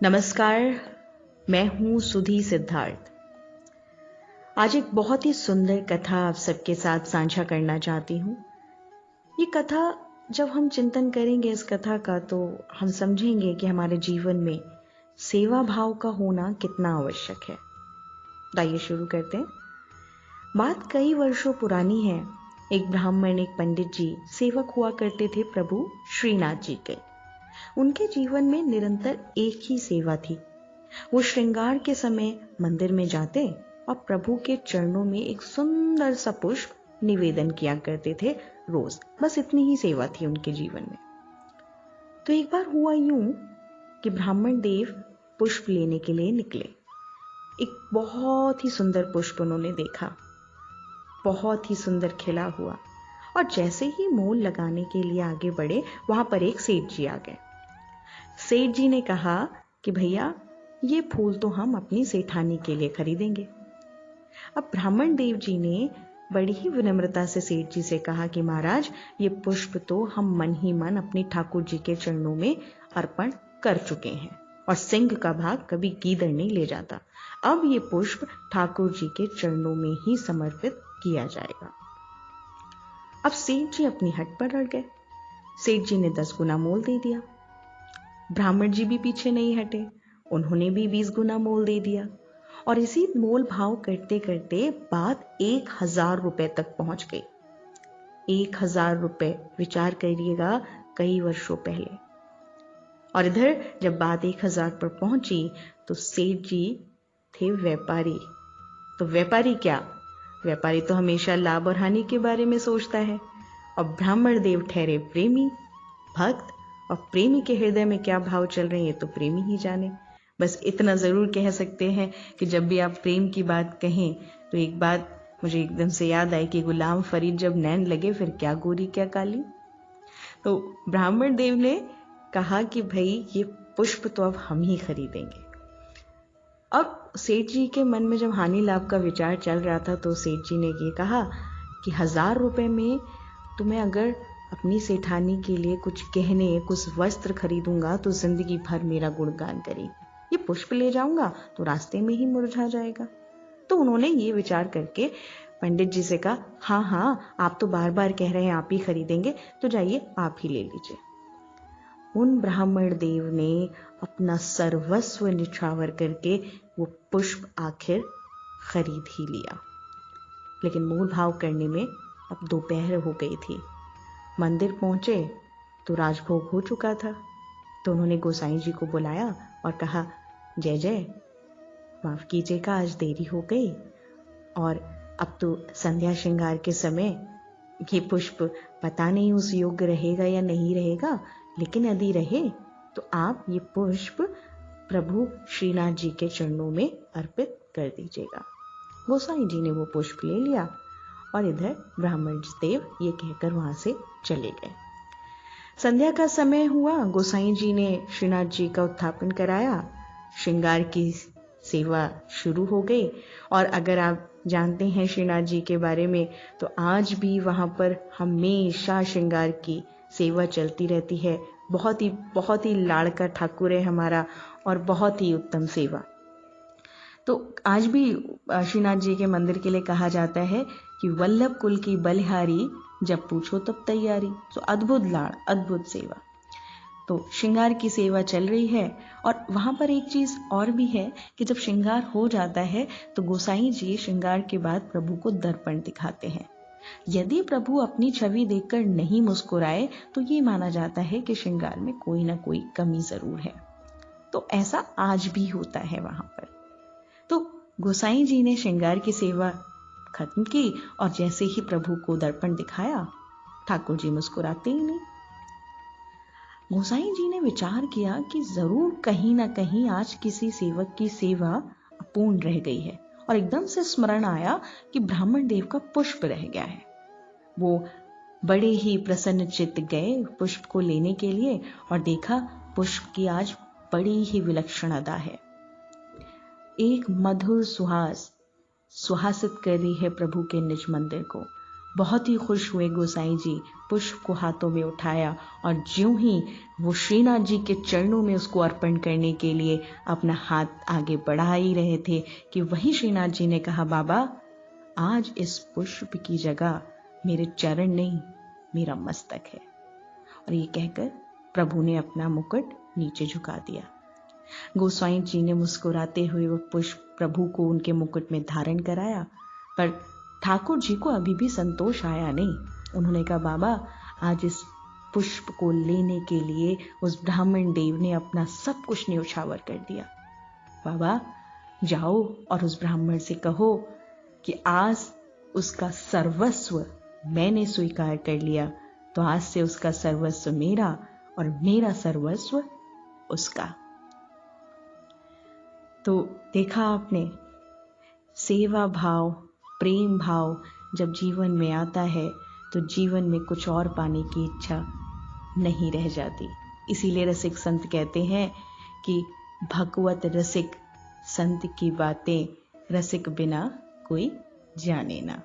नमस्कार, मैं हूं सुधी सिद्धार्थ। आज एक बहुत ही सुंदर कथा आप सबके साथ साझा करना चाहती हूं। ये कथा जब हम चिंतन करेंगे इस कथा का तो हम समझेंगे कि हमारे जीवन में सेवा भाव का होना कितना आवश्यक है। आइए शुरू करते हैं। बात कई वर्षों पुरानी है। एक ब्राह्मण, एक पंडित जी सेवक हुआ करते थे प्रभु श्रीनाथ जी के। उनके जीवन में निरंतर एक ही सेवा थी। वो श्रृंगार के समय मंदिर में जाते और प्रभु के चरणों में एक सुंदर सा पुष्प निवेदन किया करते थे रोज। बस इतनी ही सेवा थी उनके जीवन में। तो एक बार हुआ यूं कि ब्राह्मण देव पुष्प लेने के लिए निकले। एक बहुत ही सुंदर पुष्प उन्होंने देखा, बहुत ही सुंदर खिला हुआ, और जैसे ही मोल लगाने के लिए आगे बढ़े वहां पर एक सेठ जी आ गए। सेठ जी ने कहा कि भैया, ये फूल तो हम अपनी सेठानी के लिए खरीदेंगे। अब ब्राह्मण देव जी ने बड़ी ही विनम्रता से सेठ जी से कहा कि महाराज, ये पुष्प तो हम मन ही मन अपनी ठाकुर जी के चरणों में अर्पण कर चुके हैं, और सिंह का भाग कभी गीदड़ नहीं ले जाता। अब ये पुष्प ठाकुर जी के चरणों में ही समर्पित किया जाएगा। अब सेठ जी अपनी हट पर अड़ गए। सेठ जी ने 10 गुना मोल दे दिया। ब्राह्मण जी भी पीछे नहीं हटे, उन्होंने भी 20 गुना मोल दे दिया, और इसी मोल भाव करते करते बात 1000 रुपए तक पहुंच गई। 1000 रुपए, विचार करिएगा, कई वर्षों पहले। और इधर जब बात 1000 पर पहुंची तो सेठ जी थे व्यापारी। तो व्यापारी क्या, व्यापारी तो हमेशा लाभ और हानि के बारे में सोचता है, और ब्राह्मण देव ठहरे प्रेमी, भक्त, और प्रेमी के हृदय में क्या भाव चल रहे हैं तो प्रेमी ही जाने। बस इतना जरूर कह सकते हैं कि जब भी आप प्रेम की बात कहें तो एक बात मुझे एकदम से याद आई कि गुलाम फरीद जब नैन लगे फिर क्या गोरी क्या काली। तो ब्राह्मण देव ने कहा कि भाई, ये पुष्प तो अब हम ही खरीदेंगे। अब सेठ जी के मन में जब हानि लाभ का विचार चल रहा था तो सेठ जी ने ये कहा कि 1000 रुपए में तुम्हें अगर अपनी सेठानी के लिए कुछ गहने, कुछ वस्त्र खरीदूंगा तो जिंदगी भर मेरा गुणगान करेगी। ये पुष्प ले जाऊंगा तो रास्ते में ही मुरझा जाएगा। तो उन्होंने ये विचार करके पंडित जी से कहा, हाँ हाँ, आप तो बार बार कह रहे हैं आप ही खरीदेंगे, तो जाइए आप ही ले लीजिए। उन ब्राह्मण देव ने अपना सर्वस्व निछावर करके वो पुष्प आखिर खरीद ही लिया। लेकिन मोल भाव करने में अब दोपहर हो गई थी। मंदिर पहुंचे तो राजभोग हो चुका था। तो उन्होंने गोसाई जी को बुलाया और कहा, जय जय, माफ कीजिएगा, आज देरी हो गई, और अब तो संध्या श्रृंगार के समय ये पुष्प पता नहीं उस योग्य रहेगा या नहीं रहेगा, लेकिन यदि रहे तो आप ये पुष्प प्रभु श्रीनाथ जी के चरणों में अर्पित कर दीजिएगा। गोसाई जी ने वो पुष्प ले लिया और इधर ब्राह्मण देव ये कहकर वहां से चले गए। संध्या का समय हुआ, गोसाई जी ने श्रीनाथ जी का उत्थापन कराया, श्रृंगार की सेवा शुरू हो गई। और अगर आप जानते हैं श्रीनाथ जी के बारे में तो आज भी वहां पर हमेशा श्रृंगार की सेवा चलती रहती है। बहुत ही लाड़का ठाकुर है हमारा, और बहुत ही उत्तम सेवा। तो आज भी श्रीनाथ जी के मंदिर के लिए कहा जाता है कि वल्लभ कुल की बलिहारी, जब पूछो तब तैयारी। तो अद्भुत लाड़, अद्भुत सेवा। तो श्रृंगार की सेवा चल रही है। और वहां पर एक चीज और भी है कि जब श्रृंगार हो जाता है तो गोसाई जी श्रृंगार के बाद प्रभु को दर्पण दिखाते हैं। यदि प्रभु अपनी छवि देखकर नहीं मुस्कुराए तो ये माना जाता है कि श्रृंगार में कोई ना कोई कमी जरूर है। तो ऐसा आज भी होता है वहां पर। तो गोसाई जी ने श्रृंगार की सेवा खत्म की और जैसे ही प्रभु को दर्पण दिखाया, ठाकुर जी मुस्कुराते ही नहीं। गोसाई जी ने विचार किया कि जरूर कहीं ना कहीं आज किसी सेवक की सेवा अपूर्ण रह गई है, और एकदम से स्मरण आया कि ब्राह्मण देव का पुष्प रह गया है। वो बड़े ही प्रसन्न चित्त गए पुष्प को लेने के लिए, और देखा पुष्प की आज बड़ी ही विलक्षण अदा है। एक मधुर सुहास सुहासित कर रही है प्रभु के निज मंदिर को, बहुत ही खुश हुए गोसाई जी, पुष्प को हाथों में उठाया और ज्यों ही वो श्रीनाथ जी के चरणों में उसको अर्पण करने के लिए अपना हाथ आगे बढ़ा ही रहे थे कि वहीं श्रीनाथ जी ने कहा, बाबा आज इस पुष्प की जगह मेरे चरण नहीं, मेरा मस्तक है। और ये कहकर प्रभु ने अपना मुकुट नीचे झुका दिया। गोसाई जी ने मुस्कुराते हुए वो पुष्प प्रभु को उनके मुकुट में धारण कराया, पर ठाकुर जी को अभी भी संतोष आया नहीं। उन्होंने कहा, बाबा आज इस पुष्प को लेने के लिए उस ब्राह्मण देव ने अपना सब कुछ न्यौछावर कर दिया। बाबा जाओ और उस ब्राह्मण से कहो कि आज उसका सर्वस्व मैंने स्वीकार कर लिया, तो आज से उसका सर्वस्व मेरा और मेरा सर्वस्व उसका। तो देखा आपने, सेवा भाव, प्रेम भाव जब जीवन में आता है तो जीवन में कुछ और पाने की इच्छा नहीं रह जाती। इसीलिए रसिक संत कहते हैं कि भगवत रसिक संत की बातें, रसिक बिना कोई जाने ना।